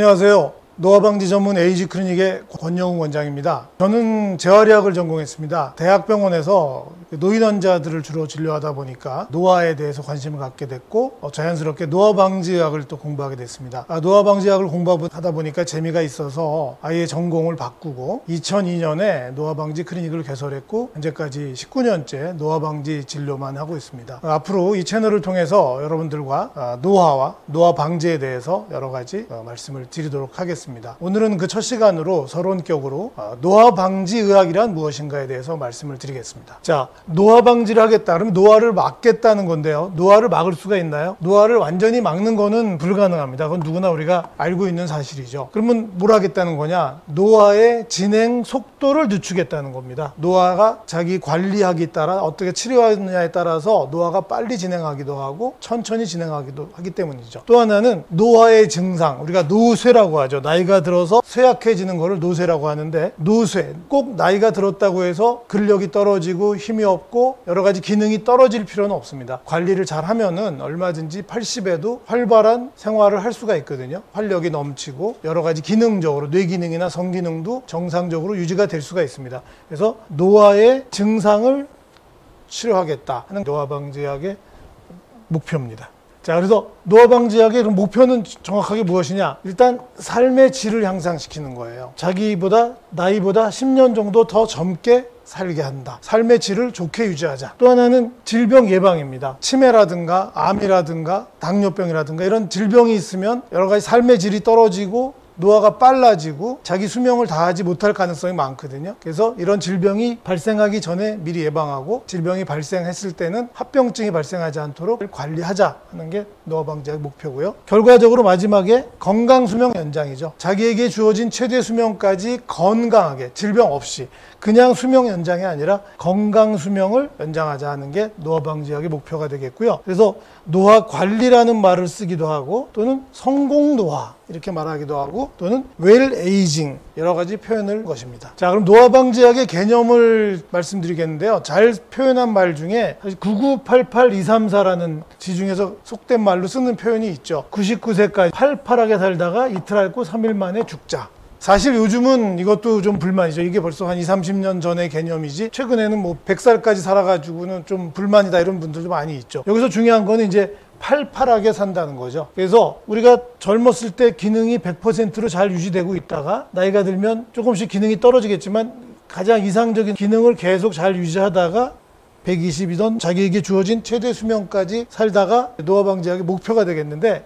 안녕하세요. 노화방지 전문 에이지 클리닉의 권영웅 원장입니다. 저는 재활의학을 전공했습니다. 대학병원에서 노인 환자들을 주로 진료하다 보니까 노화에 대해서 관심을 갖게 됐고 자연스럽게 노화방지의학을 또 공부하게 됐습니다. 노화방지의학을 공부하다 보니까 재미가 있어서 아예 전공을 바꾸고 2002년에 노화방지 클리닉을 개설했고 현재까지 19년째 노화방지 진료만 하고 있습니다. 앞으로 이 채널을 통해서 여러분들과 노화와 노화 방지에 대해서 여러 가지 말씀을 드리도록 하겠습니다. 오늘은 그 첫 시간으로 서론격으로 노화 방지 의학이란 무엇인가에 대해서 말씀을 드리겠습니다. 자, 노화 방지를 하겠다. 그러면 노화를 막겠다는 건데요. 노화를 막을 수가 있나요? 노화를 완전히 막는 거는 불가능합니다. 그건 누구나 우리가 알고 있는 사실이죠. 그러면 뭘 하겠다는 거냐? 노화의 진행 속도를 늦추겠다는 겁니다. 노화가 자기 관리하기 따라 어떻게 치료하느냐에 따라서 노화가 빨리 진행하기도 하고 천천히 진행하기도 하기 때문이죠. 또 하나는 노화의 증상, 우리가 노쇠라고 하죠. 나이가 들어서 쇠약해지는 것을 노쇠라고 하는데, 노쇠, 꼭 나이가 들었다고 해서 근력이 떨어지고 힘이 없고 여러 가지 기능이 떨어질 필요는 없습니다. 관리를 잘 하면은 얼마든지 80에도 활발한 생활을 할 수가 있거든요. 활력이 넘치고 여러 가지 기능적으로 뇌 기능이나 성 기능도 정상적으로 유지가 될 수가 있습니다. 그래서 노화의 증상을 치료하겠다 하는 노화방지학의 목표입니다. 자, 그래서 노화방지학의 목표는 정확하게 무엇이냐? 일단 삶의 질을 향상시키는 거예요. 자기보다 나이보다 10년 정도 더 젊게 살게 한다. 삶의 질을 좋게 유지하자. 또 하나는 질병 예방입니다. 치매라든가 암이라든가 당뇨병이라든가 이런 질병이 있으면 여러 가지 삶의 질이 떨어지고 노화가 빨라지고 자기 수명을 다하지 못할 가능성이 많거든요. 그래서 이런 질병이 발생하기 전에 미리 예방하고 질병이 발생했을 때는 합병증이 발생하지 않도록 관리하자 하는 게 노화방지학 목표고요. 결과적으로 마지막에 건강수명 연장이죠. 자기에게 주어진 최대 수명까지 건강하게 질병 없이 그냥 수명 연장이 아니라 건강 수명을 연장하자 하는 게 노화방지학의 목표가 되겠고요. 그래서 노화관리라는 말을 쓰기도 하고 또는 성공노화 이렇게 말하기도 하고 또는 웰에이징 여러 가지 표현을 것입니다. 자, 그럼 노화방지학의 개념을 말씀드리겠는데요. 잘 표현한 말 중에 9988234라는 지중에서 속된 말로 쓰는 표현이 있죠. 99세까지 팔팔하게 살다가 이틀 앓고 3일 만에 죽자. 사실 요즘은 이것도 좀 불만이죠. 이게 벌써 한 20, 30년 전의 개념이지 최근에는 뭐 100살까지 살아가지고는 좀 불만이다 이런 분들도 많이 있죠. 여기서 중요한 거는 이제 팔팔하게 산다는 거죠. 그래서 우리가 젊었을 때 기능이 100%로 잘 유지되고 있다가 나이가 들면 조금씩 기능이 떨어지겠지만 가장 이상적인 기능을 계속 잘 유지하다가 120이던 자기에게 주어진 최대 수명까지 살다가 노화방지학의 목표가 되겠는데,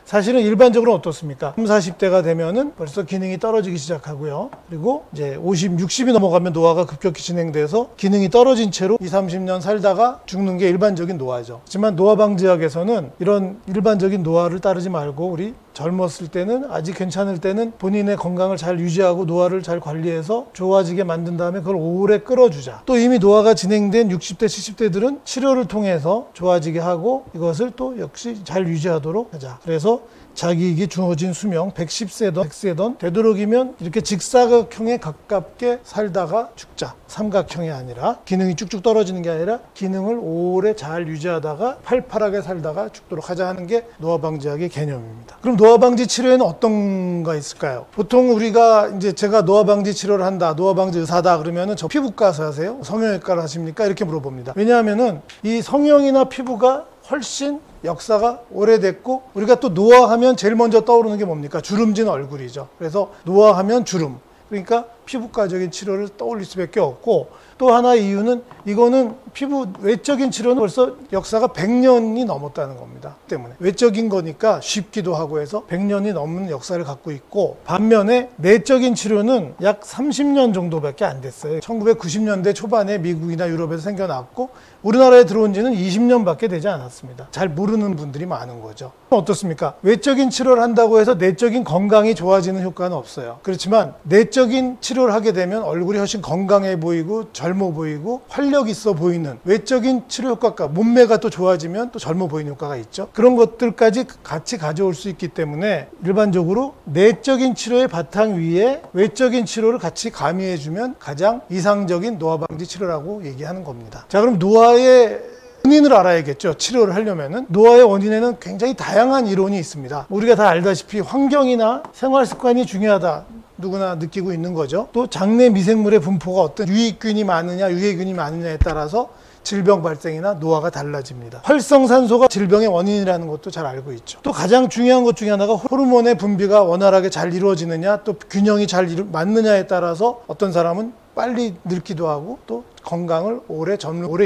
사실은 일반적으로는 어떻습니까? 30, 40대가 되면은 벌써 기능이 떨어지기 시작하고요. 그리고 이제 50, 60이 넘어가면 노화가 급격히 진행돼서 기능이 떨어진 채로 20, 30년 살다가 죽는 게 일반적인 노화죠. 하지만 노화방지학에서는 이런 일반적인 노화를 따르지 말고 우리 젊었을 때는 아직 괜찮을 때는 본인의 건강을 잘 유지하고 노화를 잘 관리해서 좋아지게 만든 다음에 그걸 오래 끌어주자. 또 이미 노화가 진행된 60대, 70대들은 치료를 통해서 좋아지게 하고 이것을 또 역시 잘 유지하도록 하자. 그래서 자기에게 주어진 수명 110세든 100세든 되도록이면 이렇게 직사각형에 가깝게 살다가 죽자. 삼각형이 아니라 기능이 쭉쭉 떨어지는 게 아니라 기능을 오래 잘 유지하다가 팔팔하게 살다가 죽도록 하자 하는 게 노화방지학의 개념입니다. 그럼 노화방지 치료에는 어떤 거 있을까요? 보통 우리가 이제 제가 노화방지 치료를 한다, 노화방지 의사다 그러면은 저 피부과 하세요? 성형외과를 하십니까? 이렇게 물어봅니다. 왜냐하면은 이 성형이나 피부가 훨씬 역사가 오래됐고 우리가 또 노화하면 제일 먼저 떠오르는 게 뭡니까? 주름진 얼굴이죠. 그래서 노화하면 주름. 그러니까 피부과적인 치료를 떠올릴 수밖에 없고, 또 하나의 이유는 이거는 피부 외적인 치료는 벌써 역사가 100년이 넘었다는 겁니다. 때문에 외적인 거니까 쉽기도 하고 해서 100년이 넘는 역사를 갖고 있고, 반면에 내적인 치료는 약 30년 정도밖에 안 됐어요. 1990년대 초반에 미국이나 유럽에서 생겨났고 우리나라에 들어온 지는 20년밖에 되지 않았습니다. 잘 모르는 분들이 많은 거죠. 어떻습니까? 외적인 치료를 한다고 해서 내적인 건강이 좋아지는 효과는 없어요. 그렇지만 내적인 치료를 하게 되면 얼굴이 훨씬 건강해 보이고 젊어 보이고 활력 있어 보이는 외적인 치료 효과가, 몸매가 또 좋아지면 또 젊어 보이는 효과가 있죠. 그런 것들까지 같이 가져올 수 있기 때문에 일반적으로 내적인 치료의 바탕 위에 외적인 치료를 같이 가미해주면 가장 이상적인 노화방지 치료라고 얘기하는 겁니다. 자, 그럼 노화의 원인을 알아야겠죠. 치료를 하려면은. 노화의 원인에는 굉장히 다양한 이론이 있습니다. 우리가 다 알다시피 환경이나 생활 습관이 중요하다. 누구나 느끼고 있는 거죠. 또 장내 미생물의 분포가 어떤 유익균이 많으냐 유해균이 많으냐에 따라서 질병 발생이나 노화가 달라집니다. 활성산소가 질병의 원인이라는 것도 잘 알고 있죠. 또 가장 중요한 것 중에 하나가 호르몬의 분비가 원활하게 잘 이루어지느냐 또 균형이 잘 맞느냐에 따라서 어떤 사람은 빨리 늙기도 하고 또 건강을 오래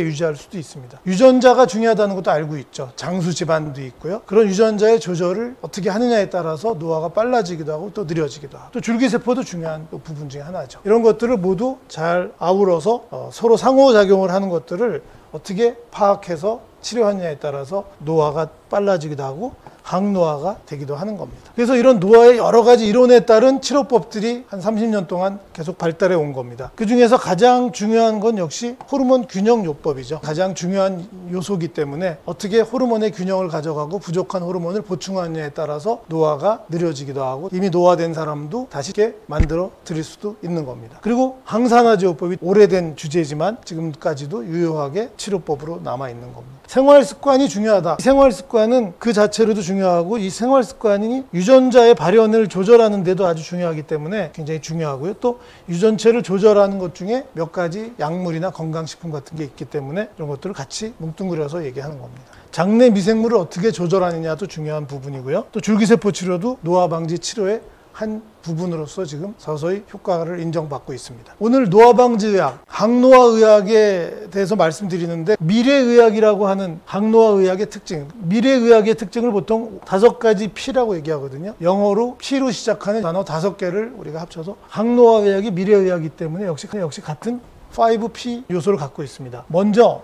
유지할 수도 있습니다. 유전자가 중요하다는 것도 알고 있죠. 장수 집안도 있고요. 그런 유전자의 조절을 어떻게 하느냐에 따라서 노화가 빨라지기도 하고 또 느려지기도 하고 또 줄기세포도 중요한 부분 중에 하나죠. 이런 것들을 모두 잘 아우러서 서로 상호작용을 하는 것들을 어떻게 파악해서 치료하느냐에 따라서 노화가 빨라지기도 하고 항노화가 되기도 하는 겁니다. 그래서 이런 노화의 여러 가지 이론에 따른 치료법들이 한 30년 동안 계속 발달해 온 겁니다. 그 중에서 가장 중요한 건 역시 호르몬 균형요법이죠. 가장 중요한 요소이기 때문에 어떻게 호르몬의 균형을 가져가고 부족한 호르몬을 보충하느냐에 따라서 노화가 느려지기도 하고 이미 노화된 사람도 다시 만들어 드릴 수도 있는 겁니다. 그리고 항산화제요법이 오래된 주제지만 지금까지도 유효하게 치료법으로 남아있는 겁니다. 생활습관이 중요하다. 생활습관은 그 자체로도 중요하고 이 생활습관이 유전자의 발현을 조절하는 데도 아주 중요하기 때문에 굉장히 중요하고요. 또 유전체를 조절하는 것 중에 몇 가지 약물이나 건강식품 같은 게 있기 때문에 이런 것들을 같이 뭉뚱그려서 얘기하는 겁니다. 장내 미생물을 어떻게 조절하느냐도 중요한 부분이고요. 또 줄기세포 치료도 노화 방지 치료의 한 부분으로서 지금 서서히 효과를 인정받고 있습니다. 오늘 노화방지의학, 항노화의학에 대해서 말씀드리는데 미래의학이라고 하는 항노화의학의 특징, 미래의학의 특징을 보통 5가지 P라고 얘기하거든요. 영어로 P로 시작하는 단어 5개를 우리가 합쳐서 항노화의학이 미래의학이기 때문에 역시 같은 5P 요소를 갖고 있습니다. 먼저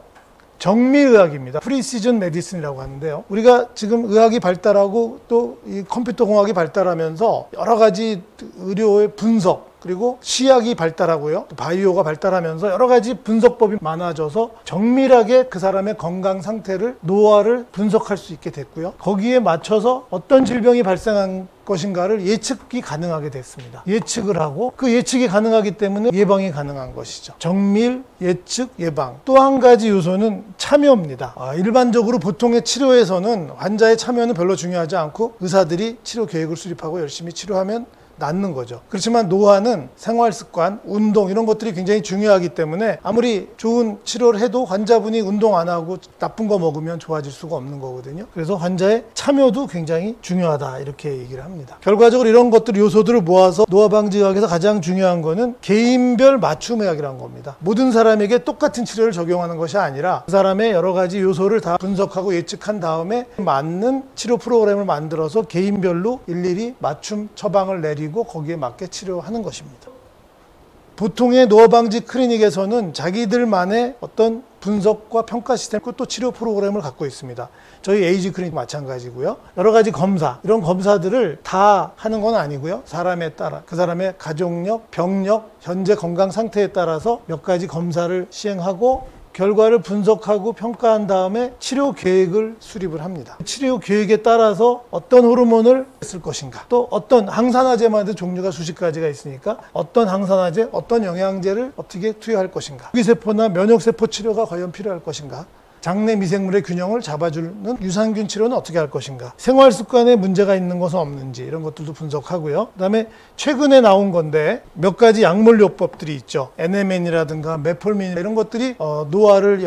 정밀의학입니다. 프리시전 메디슨이라고 하는데요. 우리가 지금 의학이 발달하고 또 이 컴퓨터 공학이 발달하면서 여러 가지 의료의 분석 그리고 시약이 발달하고요. 또 바이오가 발달하면서 여러 가지 분석법이 많아져서 정밀하게 그 사람의 건강 상태를 노화를 분석할 수 있게 됐고요. 거기에 맞춰서 어떤 질병이 발생한 것인가를 예측이 가능하게 됐습니다. 예측을 하고 그 예측이 가능하기 때문에 예방이 가능한 것이죠. 정밀, 예측, 예방. 또 한 가지 요소는 참여입니다. 일반적으로 보통의 치료에서는 환자의 참여는 별로 중요하지 않고 의사들이 치료 계획을 수립하고 열심히 치료하면 낫는 거죠. 그렇지만 노화는 생활습관, 운동 이런 것들이 굉장히 중요하기 때문에 아무리 좋은 치료를 해도 환자분이 운동 안 하고 나쁜 거 먹으면 좋아질 수가 없는 거거든요. 그래서 환자의 참여도 굉장히 중요하다 이렇게 얘기를 합니다. 결과적으로 이런 것들 요소들을 모아서 노화방지의학에서 가장 중요한 거는 개인별 맞춤의학이라는 겁니다. 모든 사람에게 똑같은 치료를 적용하는 것이 아니라 그 사람의 여러 가지 요소를 다 분석하고 예측한 다음에 맞는 치료 프로그램을 만들어서 개인별로 일일이 맞춤 처방을 내리고 거기에 맞게 치료하는 것입니다. 보통의 노화방지 클리닉에서는 자기들만의 어떤 분석과 평가 시스템, 또 치료 프로그램을 갖고 있습니다. 저희 에이지 클리닉 마찬가지고요. 여러 가지 검사, 이런 검사들을 다 하는 건 아니고요. 사람에 따라, 그 사람의 가족력, 병력, 현재 건강 상태에 따라서 몇 가지 검사를 시행하고 결과를 분석하고 평가한 다음에 치료 계획을 수립을 합니다. 치료 계획에 따라서 어떤 호르몬을 쓸 것인가, 또 어떤 항산화제마다 종류가 수십 가지가 있으니까 어떤 항산화제, 어떤 영양제를 어떻게 투여할 것인가, 유기세포나 면역세포 치료가 과연 필요할 것인가, 장내 미생물의 균형을 잡아주는 유산균 치료는 어떻게 할 것인가, 생활 습관에 문제가 있는 것은 없는지 이런 것들도 분석하고요. 그 다음에 최근에 나온 건데 몇 가지 약물요법들이 있죠. NMN이라든가 메폴민 이런 것들이 노화를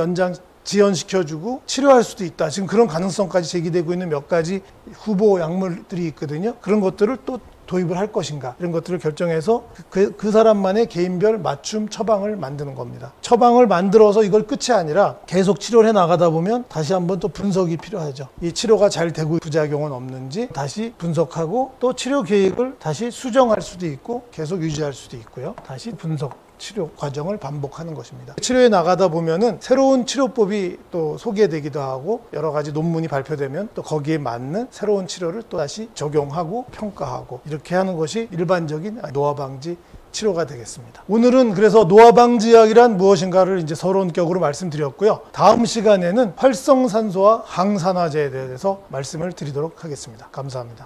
지연시켜주고 치료할 수도 있다. 지금 그런 가능성까지 제기되고 있는 몇 가지 후보 약물들이 있거든요. 그런 것들을 또 도입을 할 것인가 이런 것들을 결정해서 그 사람만의 개인별 맞춤 처방을 만드는 겁니다. 처방을 만들어서 이걸 끝이 아니라 계속 치료를 해 나가다 보면 다시 한번 또 분석이 필요하죠. 이 치료가 잘 되고 부작용은 없는지 다시 분석하고 또 치료 계획을 다시 수정할 수도 있고 계속 유지할 수도 있고요. 다시 분석 치료 과정을 반복하는 것입니다. 치료에 나가다 보면은 새로운 치료법이 또 소개되기도 하고 여러 가지 논문이 발표되면 또 거기에 맞는 새로운 치료를 또 다시 적용하고 평가하고 이렇게 하는 것이 일반적인 노화 방지 치료가 되겠습니다. 오늘은 그래서 노화 방지약이란 무엇인가를 이제 서론격으로 말씀드렸고요. 다음 시간에는 활성산소와 항산화제에 대해서 말씀을 드리도록 하겠습니다. 감사합니다.